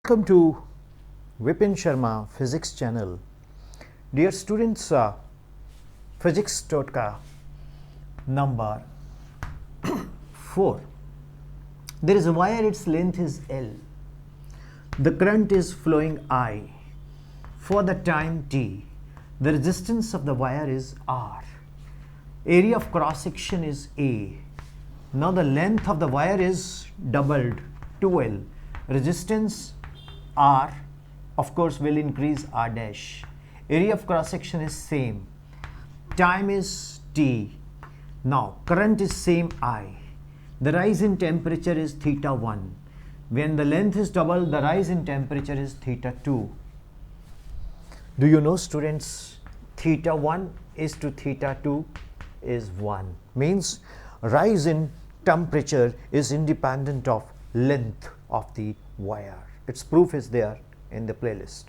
Welcome to Vipin Sharma Physics channel. Dear students, Physics Totka number 4. There is a wire, its length is L. The current is flowing I. For the time T, the resistance of the wire is R. Area of cross section is A. Now the length of the wire is doubled to L. Resistance R, of course, will increase R dash. Area of cross section is same. Time is T. Now current is same I. The rise in temperature is theta 1. When the length is double, the rise in temperature is theta 2. Do you know, students, theta 1 is to theta 2 is 1. Means rise in temperature is independent of length of the wire. Its proof is there in the playlist.